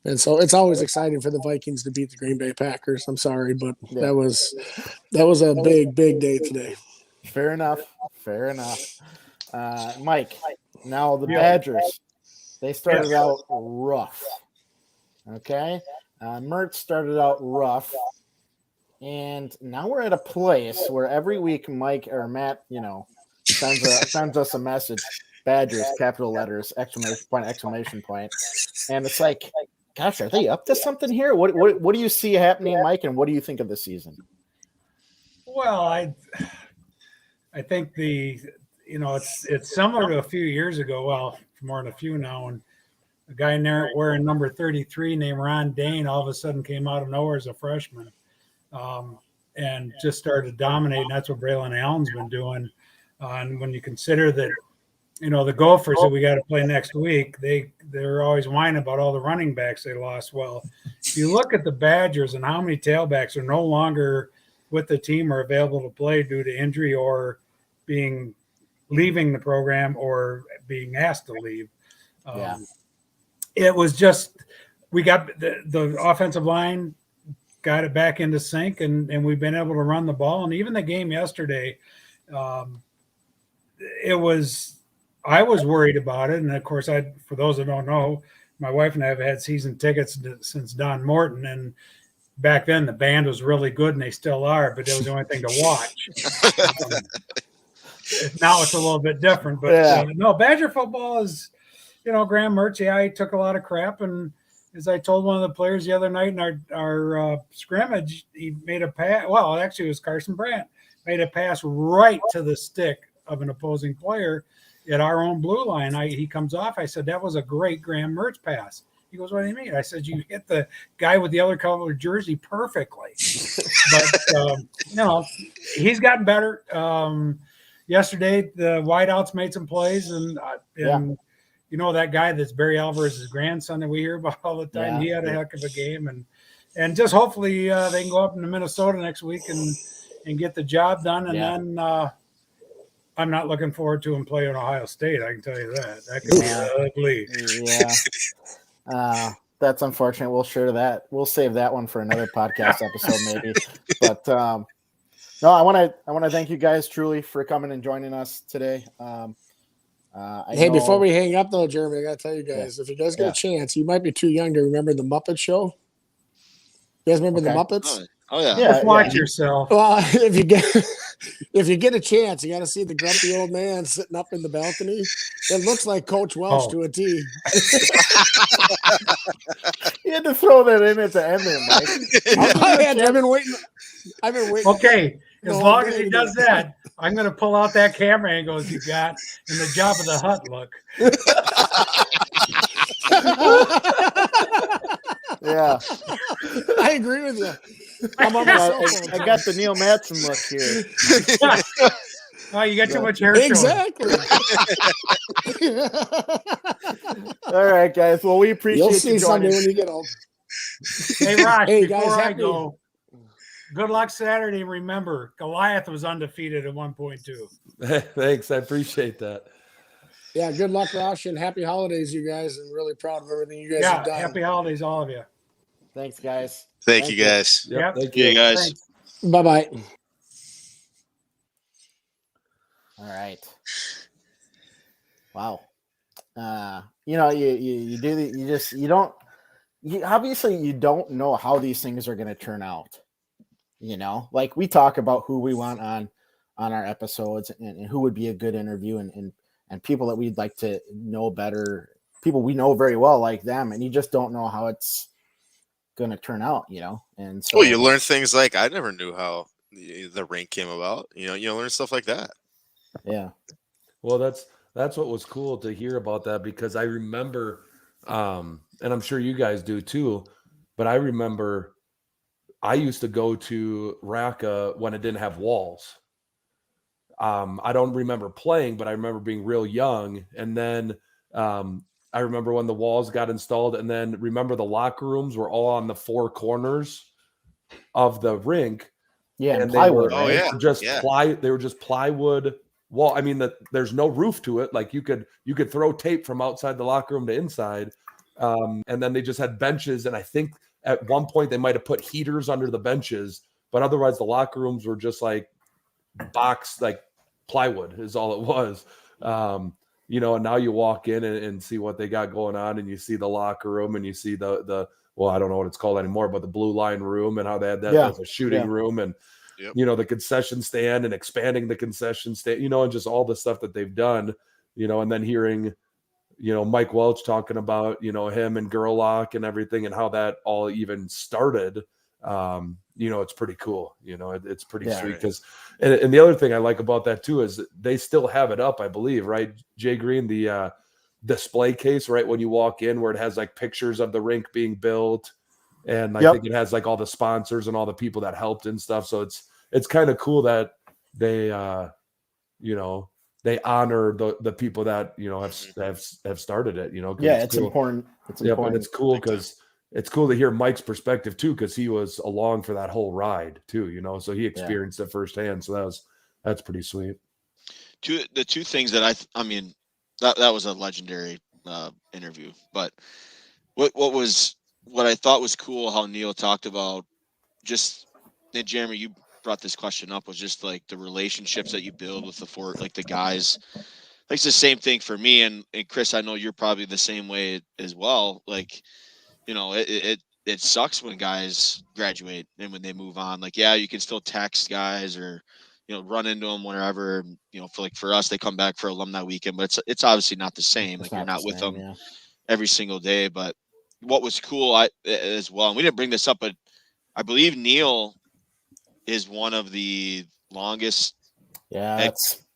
And so it's always exciting for the Vikings to beat the Green Bay Packers. I'm sorry, but that was a big, big day today. Fair enough. Mike, now the Badgers, they started out rough. Okay? Mertz started out rough. And now we're at a place where every week Mike or Matt, sends us a message, Badgers, capital letters, exclamation point. And it's like, gosh, are they up to something here? What do you see happening, Mike, and what do you think of the season? Well, I think it's similar to a few years ago. Well, more than a few now, and a guy wearing number 33 named Ron Dane all of a sudden came out of nowhere as a freshman. And just started dominating. That's what Braylon Allen's been doing. And when you consider that, the Gophers that we got to play next week, they're always whining about all the running backs they lost. Well, if you look at the Badgers and how many tailbacks are no longer with the team or available to play due to injury or leaving the program or being asked to leave. It was just, we got the offensive line got it back into sync, and we've been able to run the ball. And even the game yesterday, I was worried about it. And of course, for those that don't know, my wife and I have had season tickets since Don Morton. And back then the band was really good and they still are, but it was the only thing to watch. Now it's a little bit different, but no, Badger football is, Graham Mertz, he took a lot of crap, and as I told one of the players the other night in our scrimmage, he made a pass. Well, actually, it was Carson Brandt made a pass right to the stick of an opposing player at our own blue line. He comes off. I said, that was a great Graham Mertz pass. He goes, what do you mean? I said, you hit the guy with the other color jersey perfectly. But, he's gotten better. yesterday the wideouts made some plays, and you know that guy that's Barry Alvarez's grandson that we hear about all the time. Yeah. He had a heck of a game, and just hopefully they can go up into Minnesota next week and get the job done. And then I'm not looking forward to him playing Ohio State. I can tell you that. That could be ugly. Yeah. That's unfortunate. We'll save that one for another podcast episode maybe. But no, I want to thank you guys truly for coming and joining us today. Before we hang up though, Jeremy, I gotta tell you guys, if you guys get a chance, you might be too young to remember the Muppet Show. You guys remember the Muppets? Oh yeah. Just watch yourself. Well, if you get a chance, you got to see the grumpy old man sitting up in the balcony. It looks like Coach Welch to a T. You had to throw that in at the end there, Mike. I've been waiting. Okay, as long as he does that, I'm going to pull out that camera angles you got in the Job of the Hut look. Yeah, I agree with you. I got the Neil Mattson look here. Oh, you got too much hair. Exactly. All right, guys. Well, we appreciate You'll see you joining. someday when you get old. Hey, Rock, Hey, before guys, I go, good luck Saturday. Remember, Goliath was undefeated at 1.2. Thanks. I appreciate that. Yeah, good luck, Rosh, and happy holidays, you guys. And really proud of everything you guys have done. Happy holidays, all of you. Thanks, guys. Thank you, guys. Yep. Thank Yeah, you. guys. Thanks. Bye-bye. All right. Wow. You know, you do the, you obviously you don't know how these things are going to turn out. You know, like we talk about who we want on our episodes and who would be a good interview and people that we'd like to know better, people we know very well like them, and you just don't know how it's going to turn out, you know? And so you learn things like I never knew how the rink came about. You learn stuff like that. Yeah. Well, that's what was cool to hear about that, because I remember, and I'm sure you guys do too, but I remember I used to go to Raqqa when it didn't have walls. I don't remember playing, but I remember being real young. And then I remember when the walls got installed, and then remember the locker rooms were all on the four corners of the rink. Yeah, and plywood. They were just plywood wall. I mean, there's no roof to it. Like you could throw tape from outside the locker room to inside. And then they just had benches, and I think at one point they might have put heaters under the benches, but otherwise the locker rooms were just like box, like plywood is all it was. And now you walk in and see what they got going on, and you see the locker room, and you see the well, I don't know what it's called anymore, but the blue line room, and how they had that as a shooting room, and the concession stand, and expanding the concession stand, and just all the stuff that they've done, and then hearing, Mike Welch talking about, him and Gerlach and everything, and how that all even started. It's pretty cool. It's pretty sweet because, and the other thing I like about that too is they still have it up, I believe, right, Jay Green, the display case right when you walk in, where it has like pictures of the rink being built, and I think it has like all the sponsors and all the people that helped and stuff. So it's kind of cool that they they honor the people that have started it. It's cool. Important. It's important. And it's cool because it's cool to hear Mike's perspective too, because he was along for that whole ride too. So he experienced it firsthand. So that's pretty sweet. The two things that I mean. That was a legendary interview. But what I thought was cool, how Neil talked about and Jeremy, you brought this question up, was just like the relationships that you build with the guys. Like it's the same thing for me and Chris. I know you're probably the same way as well. Like, it sucks when guys graduate and when they move on. Like, you can still text guys or run into them whenever, for us, they come back for alumni weekend, but it's obviously not the same. Like you're not with them every single day. But what was cool as well, and we didn't bring this up, but I believe Neil is one of the longest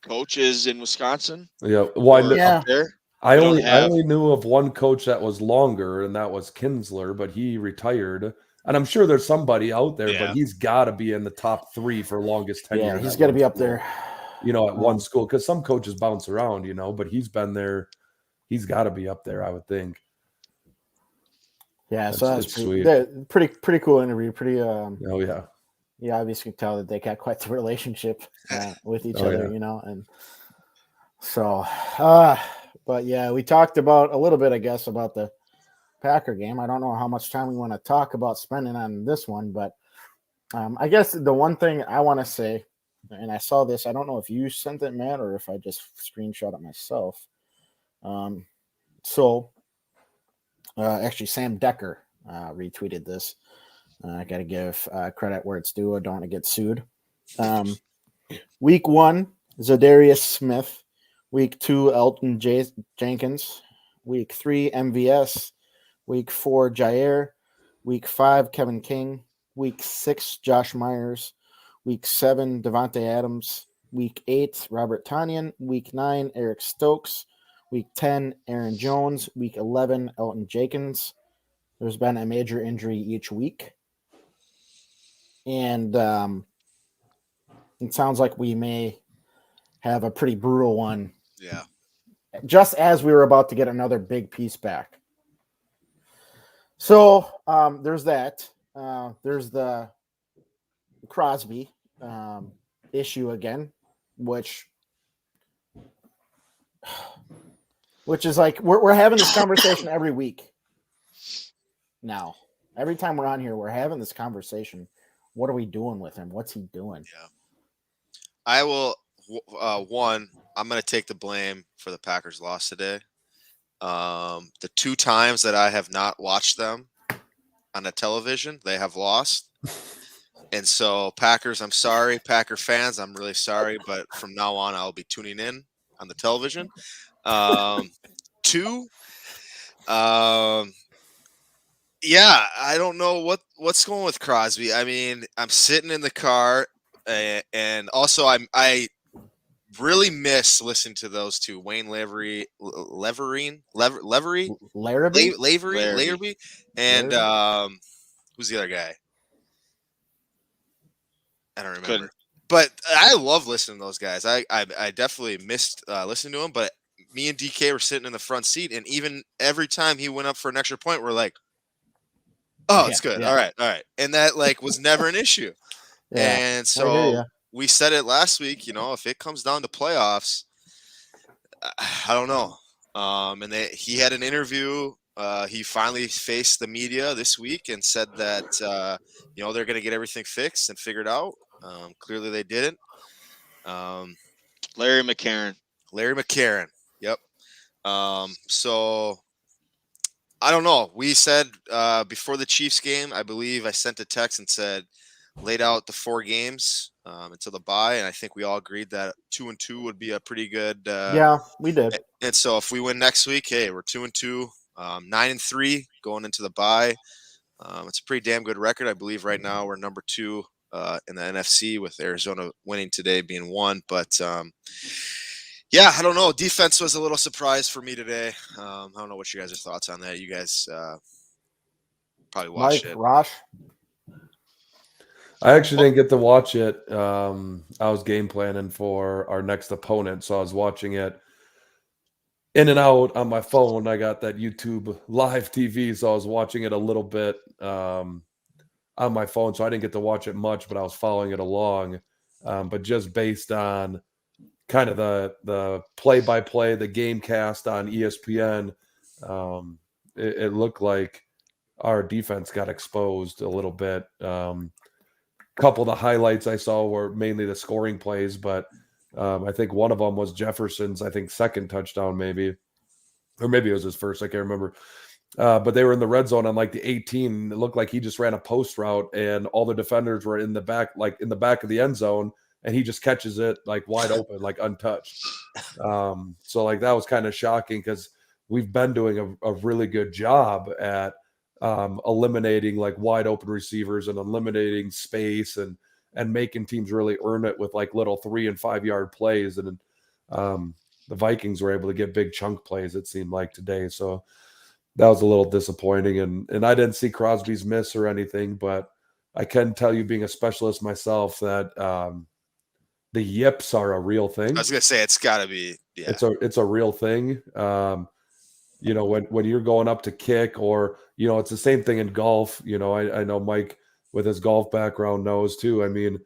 coaches in Wisconsin. Yeah. Well, up there. I only knew of one coach that was longer, and that was Kinsler, but he retired. And I'm sure there's somebody out there, but he's got to be in the top 3 for longest tenure. Yeah, he's got to be up there. at one school, because some coaches bounce around, but he's been there. He's got to be up there, I would think. Yeah, so that's sweet. Pretty cool interview. Pretty. Oh yeah. You obviously can tell that they got quite the relationship with each other, and so. But yeah, we talked about a little bit, I guess, about the Packer game. I don't know how much time we want to talk about spending on this one, but I guess the one thing I want to say, and I saw this, I don't know if you sent it, Matt, or if I just screenshot it myself. Actually, Sam Decker retweeted this. I got to give credit where it's due. I don't want to get sued. Week 1, Zadarius Smith. Week 2, Elton Jenkins. Week 3, MVS. Week 4, Jair. Week 5, Kevin King. Week 6, Josh Myers. Week 7, Devontae Adams. Week 8, Robert Tonyan. Week 9, Eric Stokes. Week 10, Aaron Jones. Week 11, Elton Jenkins. There's been a major injury each week. And it sounds like we may have a pretty brutal one. Yeah. Just as we were about to get another big piece back. So there's that. There's the Crosby issue again, which is like we're having this conversation every week now. Every time we're on here, we're having this conversation. What are we doing with him? What's he doing? Yeah. I will. One, I'm going to take the blame for the Packers' loss today. The 2 times that I have not watched them on the television, they have lost. And so, Packers, I'm sorry. Packer fans, I'm really sorry. But from now on, I'll be tuning in on the television. 2, yeah, I don't know what's going with Crosby. I mean, I'm sitting in the car, and also I really miss listening to those two, Wayne Lavery, and who's the other guy? I don't remember. But I love listening to those guys. I definitely missed listening to them. But me and DK were sitting in the front seat, and even every time he went up for an extra point, we're like, "Oh, it's good. Yeah. All right." And that was never an issue. Yeah, and so we said it last week. If it comes down to playoffs, I don't know. And he had an interview. He finally faced the media this week and said that they're going to get everything fixed and figured out. Clearly, they didn't. Larry McCarron. Yep. So I don't know. We said before the Chiefs game, I believe I sent a text and laid out the 4 games until the bye, and I think we all agreed that 2-2 would be a pretty good. Yeah, we did. And so if we win next week, hey, we're 2-2, 9-3 going into the bye. It's a pretty damn good record. I believe right now we're number 2 in the NFC, with Arizona winning today being 1. But yeah, I don't know. Defense was a little surprise for me today. I don't know what you guys' thoughts on that. You guys probably watched it. Rosh? I actually didn't get to watch it. I was game planning for our next opponent, so I was watching it in and out on my phone. I got that YouTube live TV, so I was watching it a little bit on my phone, so I didn't get to watch it much, but I was following it along. But just based on kind of the play-by-play, the game cast on ESPN, it looked like our defense got exposed a little bit. Couple of the highlights I saw were mainly the scoring plays, but I think one of them was Jefferson's, second touchdown maybe, or maybe it was his first. I can't remember. But they were in the red zone on the 18. It looked like he just ran a post route, and all the defenders were in the back of the end zone, and he just catches it wide open, untouched. So that was kind of shocking, because we've been doing a really good job at eliminating wide open receivers and eliminating space and making teams really earn it with little 3 and 5 yard plays. And the Vikings were able to get big chunk plays, it seemed like, today. So that was a little disappointing. And I didn't see Crosby's miss or anything, but I can tell you, being a specialist myself, that the yips are a real thing. I was gonna say it's got to be. Yeah. It's a real thing. You know, when you're going up to kick, or you know, it's the same thing in golf. You know, I know Mike with his golf background knows too. I mean,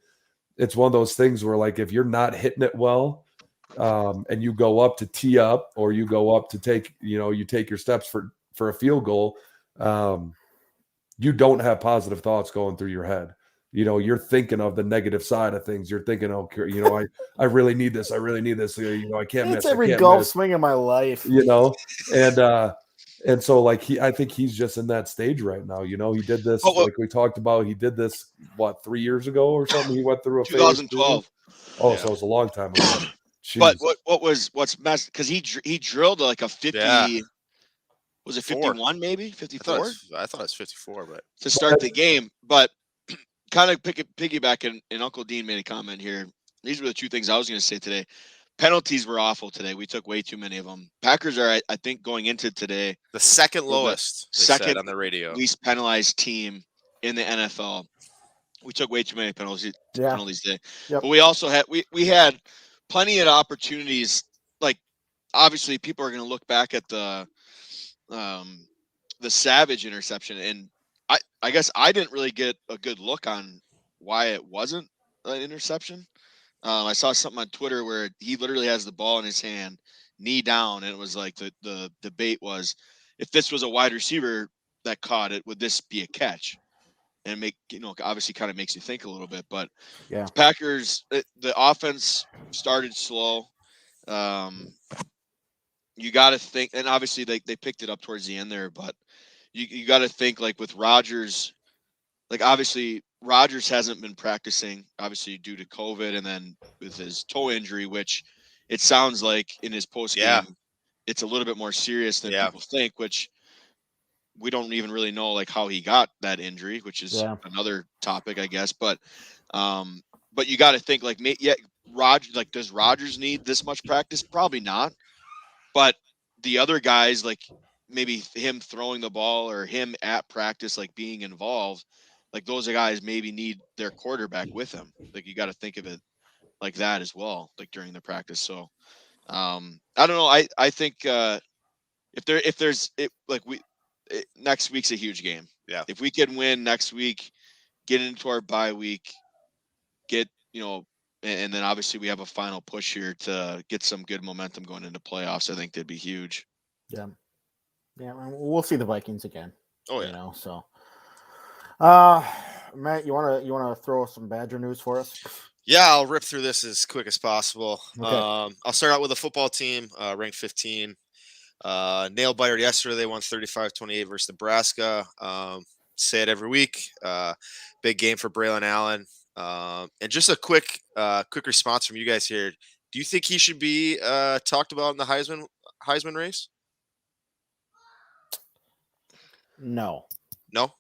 it's one of those things where like if you're not hitting it well, and you go up to tee up, or you go up to take, you know, you take your steps for a field goal, you don't have positive thoughts going through your head. You know, you're thinking of the negative side of things. You're thinking, oh, you know, I really need this. I really need this. You know, I can't miss. It's every I can't golf miss. swing of my life. You know, and so like I think he's just in that stage right now. You know, he did this like we talked about. He did this 3 years ago or something. He went through a 2012. Oh, so it was a long time ago. Jeez. But what's messed, because he drilled like a 50. Yeah. Was it 51 maybe 54? I thought it was 54, but to start the game. But kind of piggybacking, and Uncle Dean made a comment here. These were the two things I was going to say today. Penalties were awful today. We took way too many of them. Packers are, I think, going into today the second lowest. They said second on the radio, least penalized team in the NFL. We took way too many penalties today. Yep. But we also had we had plenty of opportunities. Like obviously, people are going to look back at the Savage interception, and I guess I didn't really get a good look on why it wasn't an interception. I saw something on Twitter where he literally has the ball in his hand, knee down, and it was like the debate was, if this was a wide receiver that caught it, would this be a catch? And obviously kind of makes you think a little bit. But yeah, Packers, the offense started slow. You got to think, and obviously they picked it up towards the end there, but you got to think like with Rodgers, like obviously Rodgers hasn't been practicing, obviously due to COVID, and then with his toe injury, which it sounds like in his post game, it's a little bit more serious than people think, which we don't even really know like how he got that injury, which is another topic, I guess. But you got to think like, does Rodgers need this much practice? Probably not. But the other guys, like maybe him throwing the ball or him at practice, like being involved, like those guys maybe need their quarterback with them. Like you got to think of it like that as well, like during the practice. So I don't know. I think next week's a huge game. Yeah. If we can win next week, get into our bye week, and then obviously we have a final push here to get some good momentum going into playoffs. I think that'd be huge. Yeah. We'll see the Vikings again. Oh yeah. You know, so. Matt, you wanna throw some Badger news for us? Yeah, I'll rip through this as quick as possible. Okay. I'll start out with the football team, ranked 15. Nail biter yesterday. They won 35-28 versus Nebraska. Say it every week. Big game for Braylon Allen. And just a quick response from you guys here. Do you think he should be talked about in the Heisman race? No.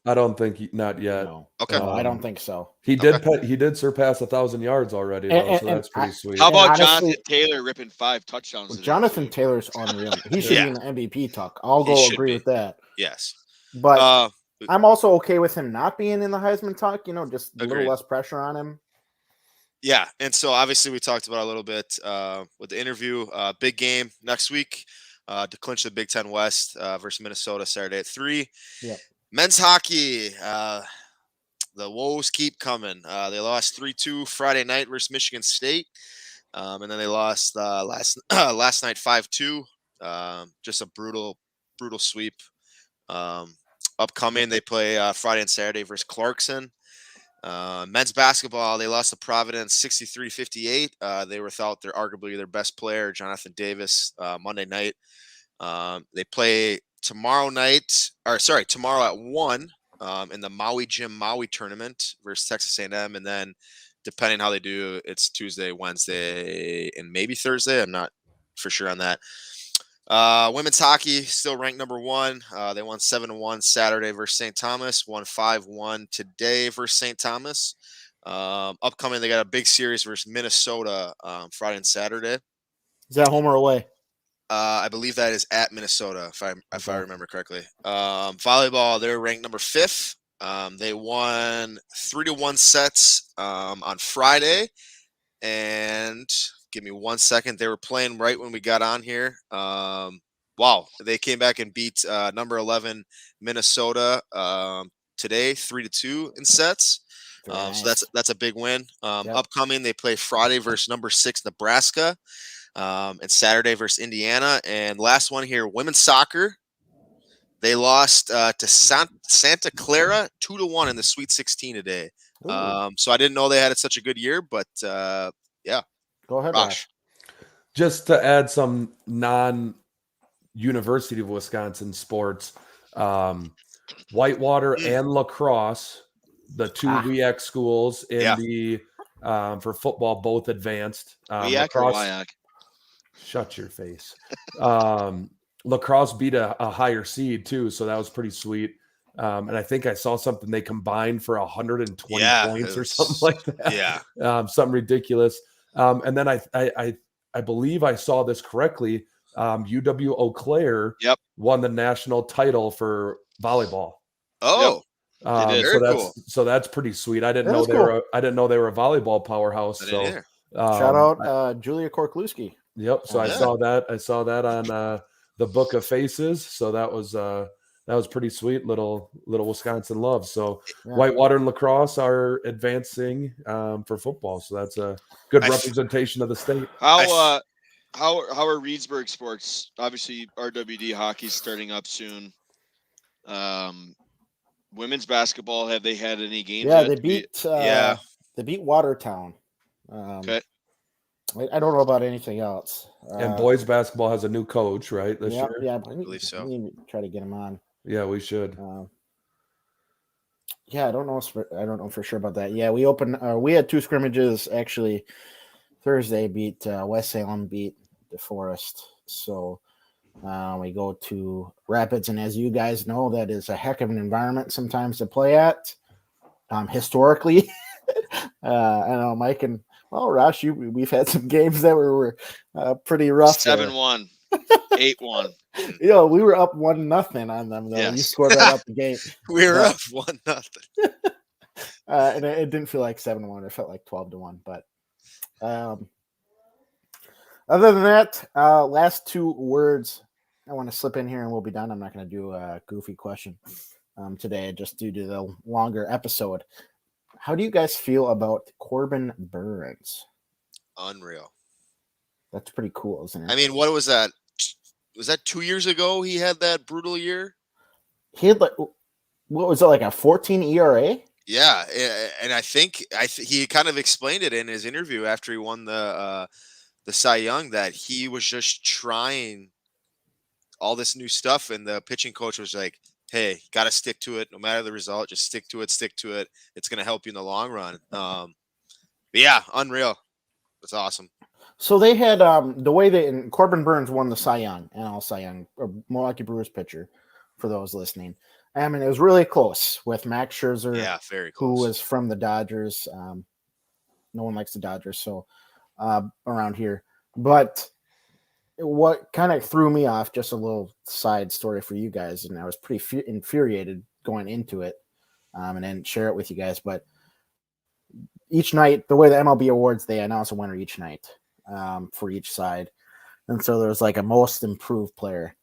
I don't think not yet. No. Okay. No, I don't think so. He did surpass 1,000 yards already, though, so that's pretty sweet. How about honestly, Jonathan Taylor ripping 5 touchdowns? Well, Jonathan Taylor's unreal. He should be in the MVP talk. I'll go agree with that. Yes. But I'm also okay with him not being in the Heisman talk, just a Agreed. little less pressure on him. Yeah, and so obviously we talked about a little bit with the interview. Big game next week to clinch the Big Ten West versus Minnesota Saturday at 3. Yeah. Men's hockey, the woes keep coming. They lost 3-2 Friday night versus Michigan State, and then they lost last night 5-2. Just a brutal sweep. Upcoming, they play Friday and Saturday versus Clarkson. Men's basketball, they lost to Providence 63-58. They were without arguably their best player, Jonathan Davis, Monday night. They play tomorrow at 1 in the Maui Gym Maui tournament versus Texas A&M, and then depending how they do, it's Tuesday, Wednesday, and maybe Thursday. I'm not for sure on that. Women's hockey still ranked number 1. They won 7-1 Saturday versus St. Thomas, won 5-1 today versus St. Thomas. Upcoming, they got a big series versus Minnesota Friday and Saturday. Is that home or away? I believe that is at Minnesota, if I remember correctly. Volleyball, they're ranked number 5. They won 3-1 sets on Friday. and give me 1 second. They were playing right when we got on here. Wow, they came back and beat number 11 Minnesota today, 3-2 in sets. Very So nice. that's a big win. Yep. Upcoming, they play Friday versus number 6 Nebraska, and Saturday versus Indiana. And last one here, women's soccer. They lost to Santa Clara 2-1 in the Sweet 16 today. Ooh. So I didn't know they had such a good year, but yeah. Go ahead, Gosh. Just to add some non-University of Wisconsin sports, Whitewater and lacrosse, the two WEAC schools in the for football, both advanced. WEAC or Lacrosse, WIAC? shut your face. Lacrosse beat a higher seed too, so that was pretty sweet. And I think I saw something they combined for 120 points or something like that. Yeah. Something ridiculous. And then I believe I saw this correctly. UW Eau Claire won the national title for volleyball. Oh, so that's pretty sweet. I didn't know they were a volleyball powerhouse. So shout out Julia Korkluski. Yep. So I saw that. I saw that on the Book of Faces. So that was pretty sweet. Little Wisconsin love. So Whitewater and lacrosse are advancing for football. So that's a good representation of the state. How are Reedsburg sports? Obviously, RWD hockey's starting up soon. Women's basketball, have they had any games? Yeah, yet? they beat Watertown. Okay. I don't know about anything else. And boys basketball has a new coach, right? This year? Yeah, I believe so. We need to try to get him on. Yeah, we should. I don't know for sure about that. Yeah, we had two scrimmages actually. Thursday beat West Salem beat DeForest. So we go to Rapids, and as you guys know, that is a heck of an environment sometimes to play at. Historically, I know Mike and Rosh, we've had some games that were pretty rough. 7-1, 8-1. We were up 1-0 on them though. Yes. You scored right up the game. We were up 1-0. And it didn't feel like 7-1. It felt like 12-1. But other than that, last two words I want to slip in here and we'll be done. I'm not going to do a goofy question today, just due to the longer episode. How do you guys feel about Corbin Burns? Unreal. That's pretty cool, isn't it? I mean, what was that? Was that 2 years ago he had that brutal year? He had what was it, like a 14 ERA? Yeah, and I think he kind of explained it in his interview after he won the Cy Young that he was just trying all this new stuff, and the pitching coach was like, hey, got to stick to it. No matter the result, just stick to it. It's going to help you in the long run. But yeah, unreal. That's awesome. So they had the way and Corbin Burns won the Cy Young, NL Cy Young, or Milwaukee Brewers pitcher, for those listening. I mean, it was really close with Max Scherzer, very close, who was from the Dodgers. No one likes the Dodgers, so around here. But what kind of threw me off, just a little side story for you guys, and I was pretty infuriated going into it, and then share it with you guys. But each night, the way the MLB awards, they announce a winner each night for each side. And so there was like a most improved player.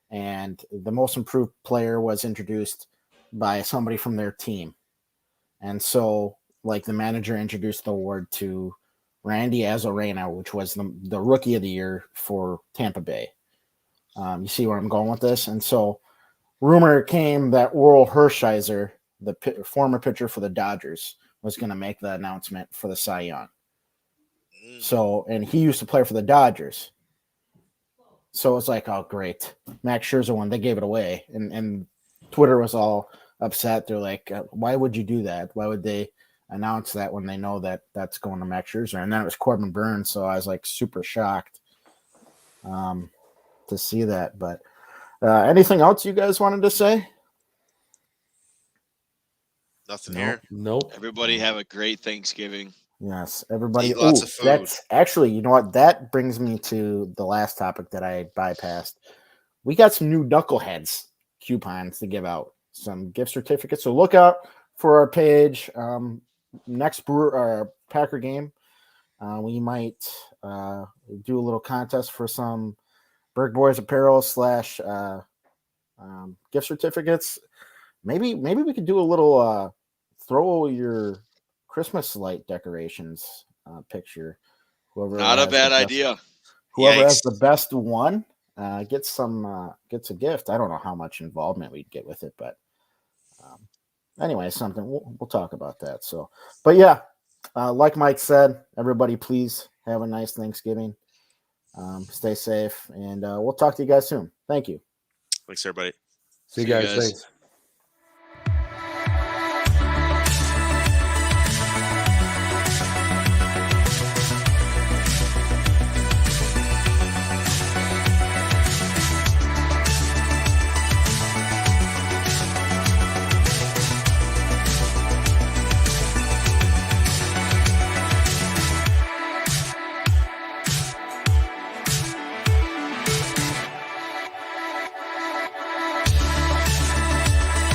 And the most improved player was introduced by somebody from their team. And so, like, the manager introduced the award to Randy Arozarena, which was the rookie of the year for Tampa Bay. You see where I'm going with this? And so rumor came that Oral Hershiser, the former pitcher for the Dodgers, was going to make the announcement for the Cy Young. So, and he used to play for the Dodgers. So it's like, oh, great. Max Scherzer won. They gave it away. And Twitter was all upset. They're like, why would you do that? Why would they announce that when they know that that's going to Max Scherzer? And then it was Corbin Burns. So I was like super shocked to see that. But anything else you guys wanted to say? Nothing here. Nope. Everybody have a great Thanksgiving. Yes, everybody. Eat lots of food. That's actually, you know what? That brings me to the last topic that I bypassed. We got some new Knuckleheads coupons to give out, some gift certificates. So look out for our page. Next Packer game, we might do a little contest for some Berg Boys apparel / gift certificates. Maybe we could do a little throw your Christmas light decorations picture. Whoever Not a has the bad best- idea. Whoever has Yikes. the best one gets a gift. I don't know how much involvement we'd get with it, but anyway, something we'll talk about that. So, but yeah, like Mike said, everybody please have a nice Thanksgiving. Stay safe, and we'll talk to you guys soon. Thank you. Thanks, everybody. See you See you guys. guys. Thanks.